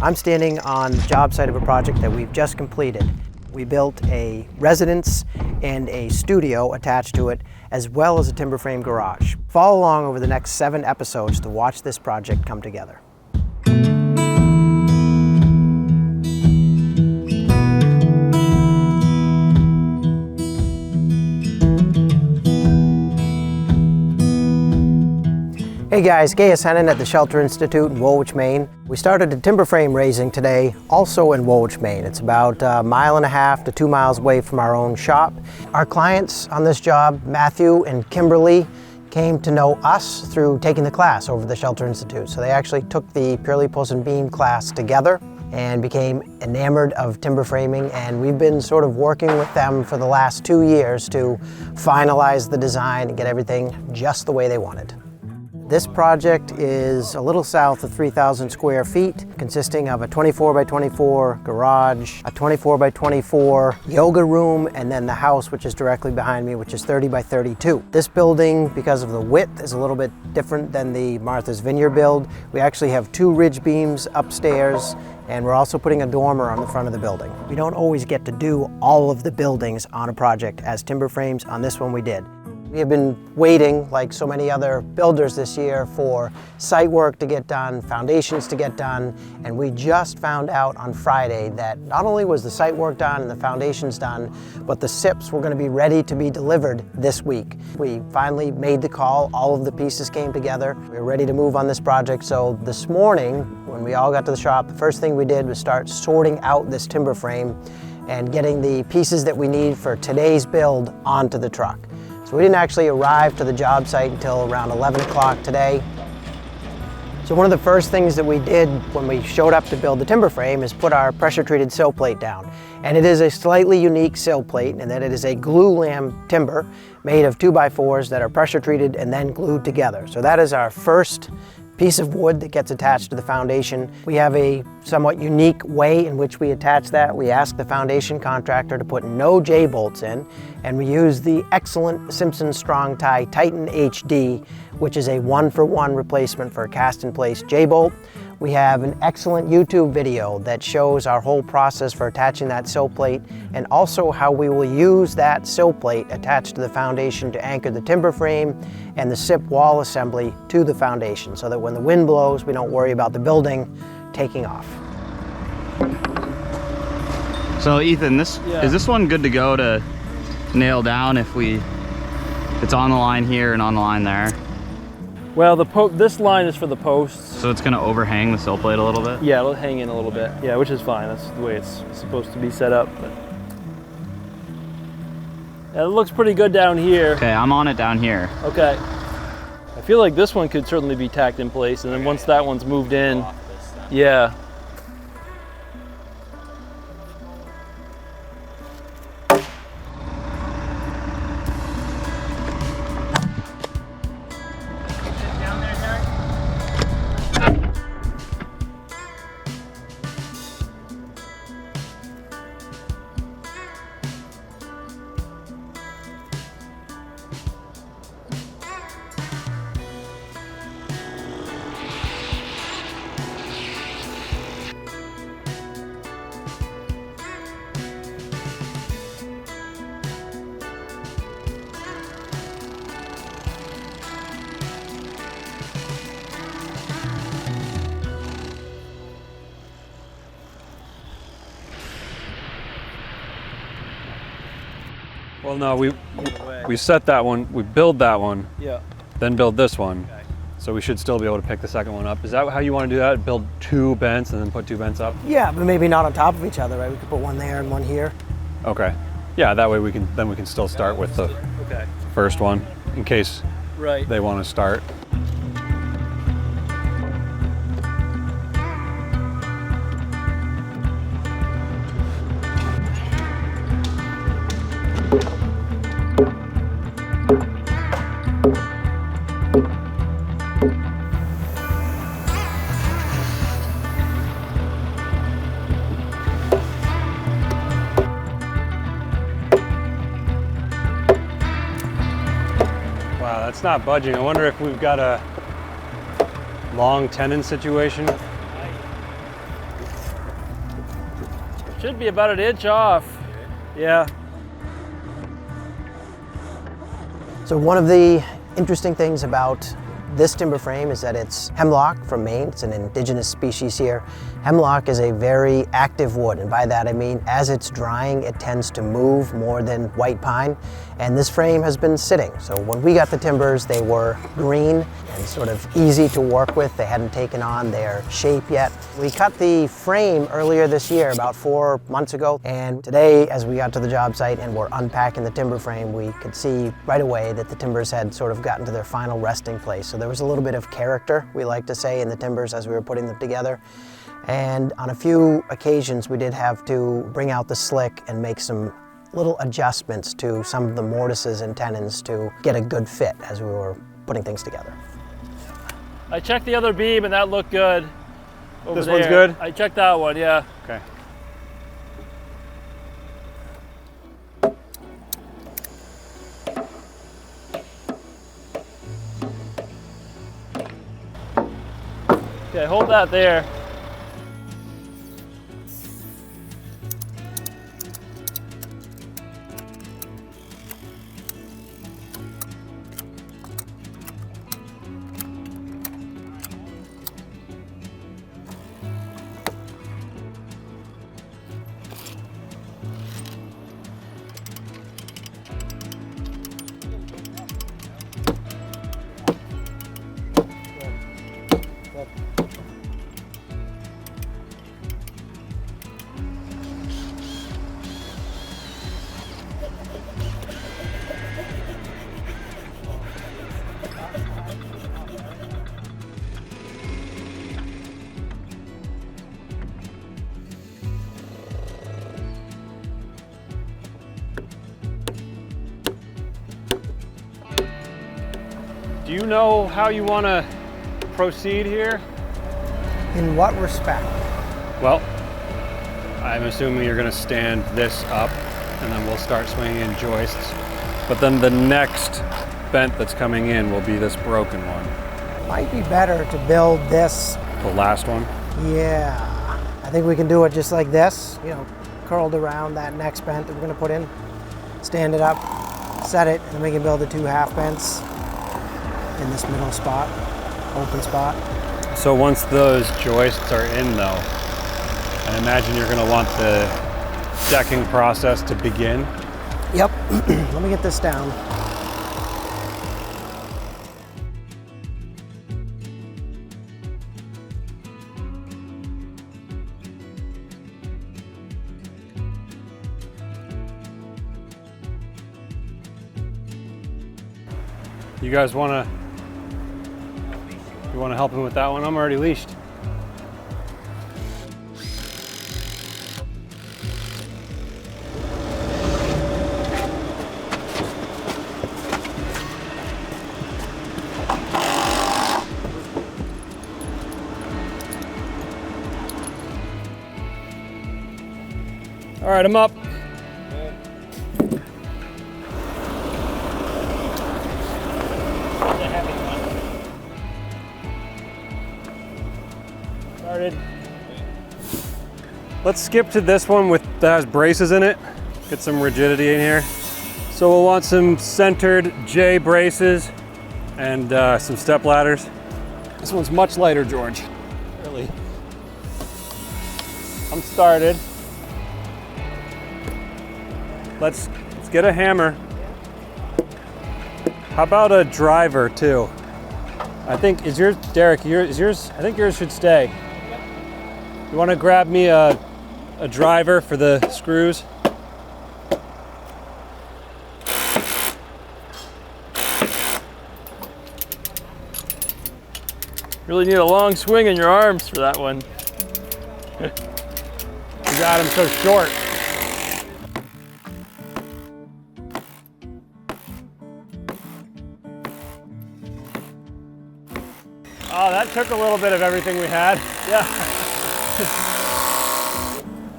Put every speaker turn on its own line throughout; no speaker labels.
I'm standing on the job site of a project that we've just completed. We built a residence and a studio attached to it, as well as a timber frame garage. Follow along over the next 7 episodes to watch this project come together. Hey guys, Gaius at the Shelter Institute in Woolwich, Maine. We started a timber frame raising today, also in Woolwich, Maine. It's about 1.5 to 2 miles away from our own shop. Our clients on this job, Matthew and Kimberly, came to know us through taking the class over the Shelter Institute. So they actually took the purely post and beam class together and became enamored of timber framing, and we've been sort of working with them for the last 2 years to finalize the design and get everything just the way they wanted. This project is a little south of 3,000 square feet, consisting of a 24 by 24 garage, a 24 by 24 yoga room, and then the house, which is directly behind me, which is 30 by 32. This building, because of the width, is a little bit different than the Martha's Vineyard build. We actually have 2 ridge beams upstairs, and we're also putting a dormer on the front of the building. We don't always get to do all of the buildings on a project as timber frames. On this one we did. We have been waiting, like so many other builders this year, for site work to get done, foundations to get done, and we just found out on Friday that not only was the site work done and the foundations done, but the SIPs were going to be ready to be delivered this week. We finally made the call, all of the pieces came together, we were ready to move on this project. So this morning, when we all got to the shop, the first thing we did was start sorting out this timber frame and getting the pieces that we need for today's build onto the truck. So we didn't actually arrive to the job site until around 11 o'clock today. So one of the first things that we did when we showed up to build the timber frame is put our pressure treated sill plate down. And it is a slightly unique sill plate in that it is a glue lam timber made of 2x4s that are pressure treated and then glued together. So that is our first piece of wood that gets attached to the foundation. We have a somewhat unique way in which we attach that. We ask the foundation contractor to put no J-bolts in, and we use the excellent Simpson Strong Tie Titan HD, which is a 1-for-1 replacement for a cast-in-place J-bolt. We have an excellent YouTube video that shows our whole process for attaching that sill plate, and also how we will use that sill plate attached to the foundation to anchor the timber frame and the SIP wall assembly to the foundation, so that when the wind blows, we don't worry about the building taking off.
So Ethan, is this one good to go to nail down if it's on the line here and on the line there?
Well, this line is for the posts.
So it's going to overhang the sill plate a little bit?
Yeah, it'll hang in a little bit. Yeah, which is fine. That's the way it's supposed to be set up. But yeah, it looks pretty good down here.
Okay, I'm on it down here.
Okay. I feel like this one could certainly be tacked in place, and then once that one's moved in, yeah.
Well, no, we set that one, we build that one,
Yeah.
then build this one.
Okay.
So we should still be able to pick the second one up. Is that how you want to do that? Build 2 vents and then put 2 vents up?
Yeah, but maybe not on top of each other, right? We could put one there and one here.
Okay. Yeah, that way we can still start with the first one in case they want to start. Wow, that's not budging. I wonder if we've got a long tenon situation.
Should be about an inch off. Yeah.
So one of the interesting things about this timber frame is that it's hemlock from Maine. It's an indigenous species here. Hemlock is a very active wood, and by that I mean as it's drying it tends to move more than white pine, and this frame has been sitting. So when we got the timbers they were green and sort of easy to work with. They hadn't taken on their shape yet. We cut the frame earlier this year, about 4 months ago, and today as we got to the job site and were unpacking the timber frame we could see right away that the timbers had sort of gotten to their final resting place. So there was a little bit of character, we like to say, in the timbers as we were putting them together. And on a few occasions we did have to bring out the slick and make some little adjustments to some of the mortises and tenons to get a good fit as we were putting things together.
I checked the other beam and that looked good.
This one's good?
I checked that one, yeah.
Okay.
Okay, hold that there.
Do you know how you want to proceed here?
In what respect?
Well, I'm assuming you're going to stand this up and then we'll start swinging in joists. But then the next bent that's coming in will be this broken one.
Might be better to build this.
The last one?
Yeah, I think we can do it just like this, you know, curled around that next bent that we're gonna put in. Stand it up, set it, and then we can build the 2 half bents in this middle spot, open spot.
So once those joists are in though, I imagine you're going to want the decking process to begin.
Yep, let me get this down.
You guys want to help him with that one? I'm already leashed. All right, I'm up.
Started.
Let's skip to this one that has braces in it. Get some rigidity in here. So we'll want some centered J braces and some step ladders. This one's much lighter, George. Really. I'm started. Let's get a hammer. How about a driver too? I think, Derek, I think yours should stay. You want to grab me a driver for the screws?
Really need a long swing in your arms for that one.
You got him so short. Oh, that took a little bit of everything we had.
Yeah.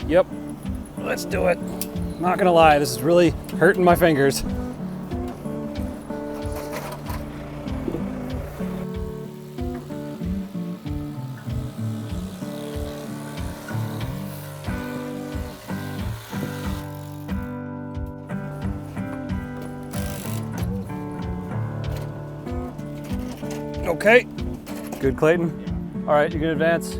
Yep, let's do it. Not gonna lie, this is really hurting my fingers. Okay, good, Clayton. All right, you can advance.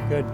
Good.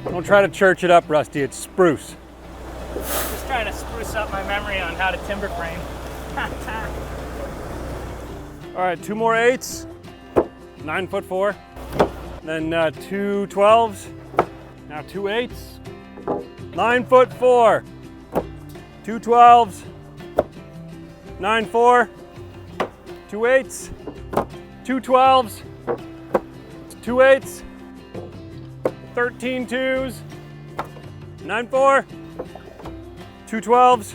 Don't try to church it up, Rusty. It's spruce.
Just trying to spruce up my memory on how to timber frame.
All right, 2 more 8s, 9'4", then 2 12s, now 2 8s, 9'4", 2 12s, 9'4", 2 8s, 2 12s, 2 8s, 13 2s, 9'4", 2 12s,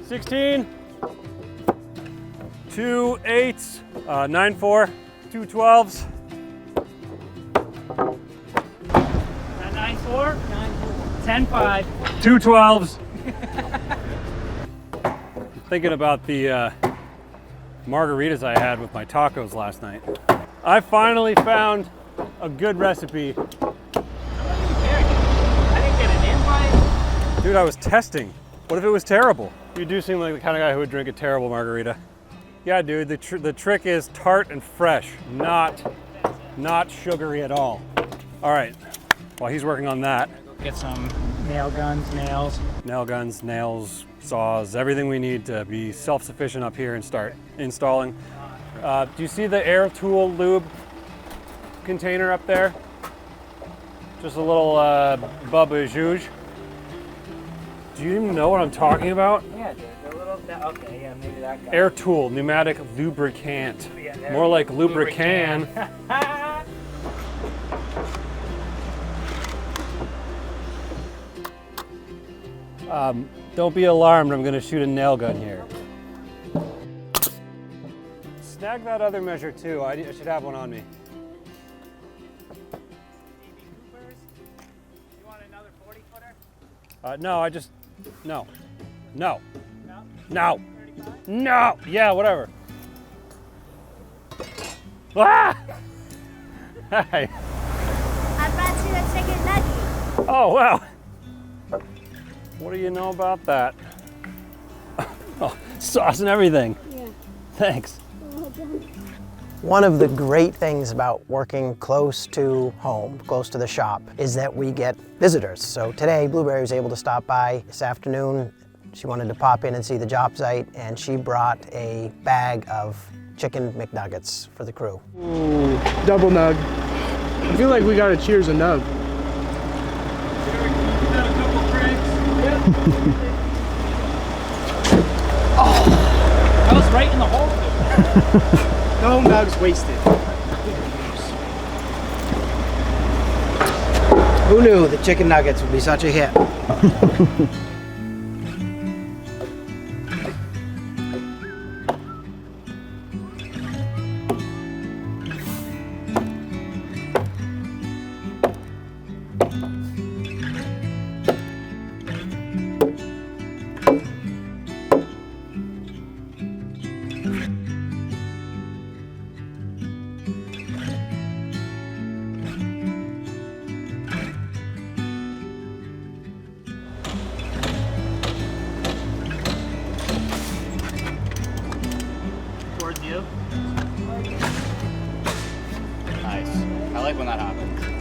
16, 2 8s, 9'4", 2 12s.
9-4? 10-5.
2 12s. Thinking about the margaritas I had with my tacos last night. I finally found a good recipe.
I didn't get an invite.
Dude, I was testing. What if it was terrible? You do seem like the kind of guy who would drink a terrible margarita. Yeah, dude, the trick is tart and fresh, not sugary at all. All right, while he's working on that.
Get some nail guns, nails.
Nail guns, nails, saws, everything we need to be self-sufficient up here and start installing. Do you see the air tool lube container up there? Just a little Baba Zhuzh. Do you even know what I'm talking about?
Yeah, dude, the little, okay, yeah, maybe that guy.
Air tool, pneumatic lubricant.
Yeah,
more like lubricant. Don't be alarmed, I'm gonna shoot a nail gun here. Snag that other measure too, I should have one on me.
You want another 40-footer?
No, no, yeah, whatever. Ah! Hey.
I brought you a chicken nugget.
Oh, wow. What do you know about that? Oh, sauce and everything.
Yeah.
Thanks.
One of the great things about working close to home, close to the shop, is that we get visitors. So today, Blueberry was able to stop by this afternoon. She wanted to pop in and see the job site, and she brought a bag of chicken McNuggets for the crew.
Ooh, double nug. I feel like we gotta cheers a nug.
Oh, I was right in the hole.
No nugs wasted.
Who knew the chicken nuggets would be such a hit?
like when that happens.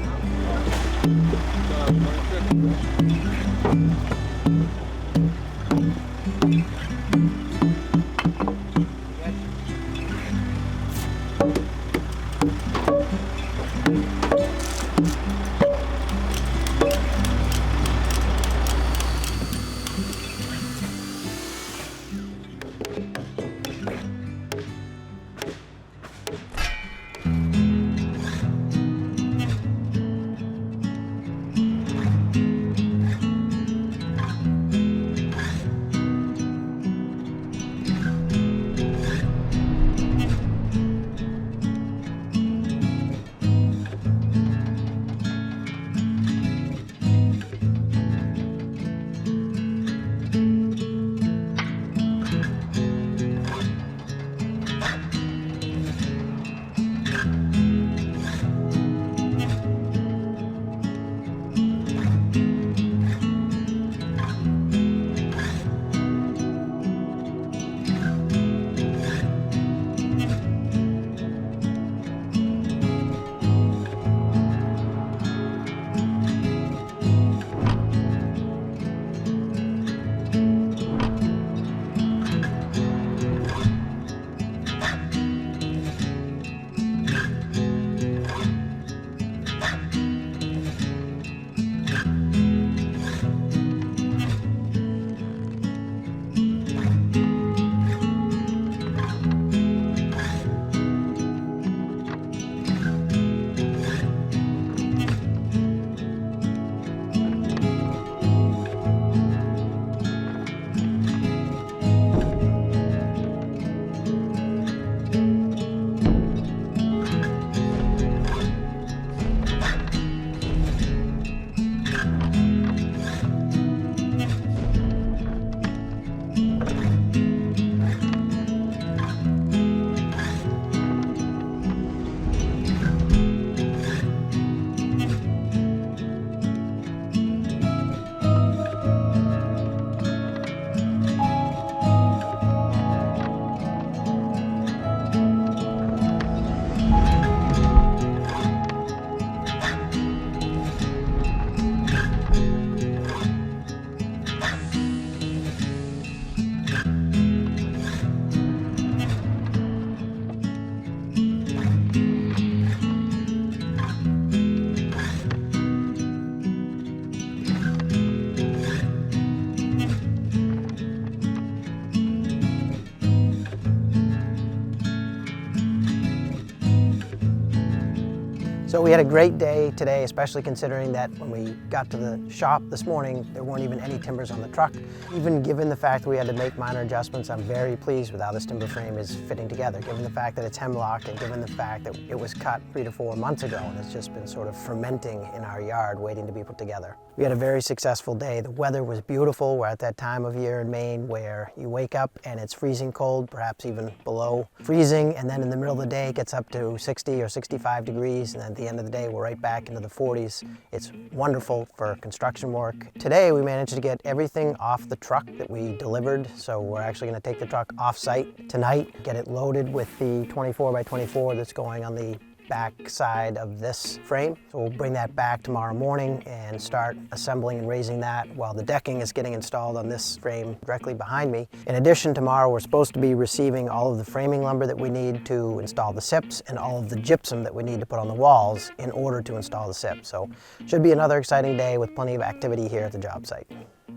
So we had a great day today, especially considering that when we got to the shop this morning, there weren't even any timbers on the truck. Even given the fact that we had to make minor adjustments, I'm very pleased with how this timber frame is fitting together, given the fact that it's hemlock and given the fact that it was cut 3 to 4 months ago and it's just been sort of fermenting in our yard waiting to be put together. We had a very successful day. The weather was beautiful. We're at that time of year in Maine where you wake up and it's freezing cold, perhaps even below freezing, and then in the middle of the day it gets up to 60 or 65 degrees, and then at the end of the day we're right back into the 40s. It's wonderful for construction work. Today we managed to get everything off the truck that we delivered, so we're actually going to take the truck off-site tonight, get it loaded with the 24x24 that's going on the back side of this frame. So we'll bring that back tomorrow morning and start assembling and raising that while the decking is getting installed on this frame directly behind me. In addition, tomorrow we're supposed to be receiving all of the framing lumber that we need to install the SIPs and all of the gypsum that we need to put on the walls in order to install the SIP. So should be another exciting day with plenty of activity here at the job site.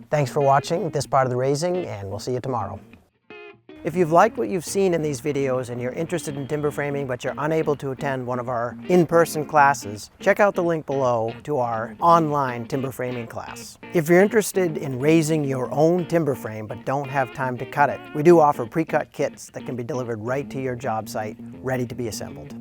Thanks for watching this part of the raising, and we'll see you tomorrow. If you've liked what you've seen in these videos and you're interested in timber framing but you're unable to attend one of our in-person classes, check out the link below to our online timber framing class. If you're interested in raising your own timber frame but don't have time to cut it, we do offer pre-cut kits that can be delivered right to your job site, ready to be assembled.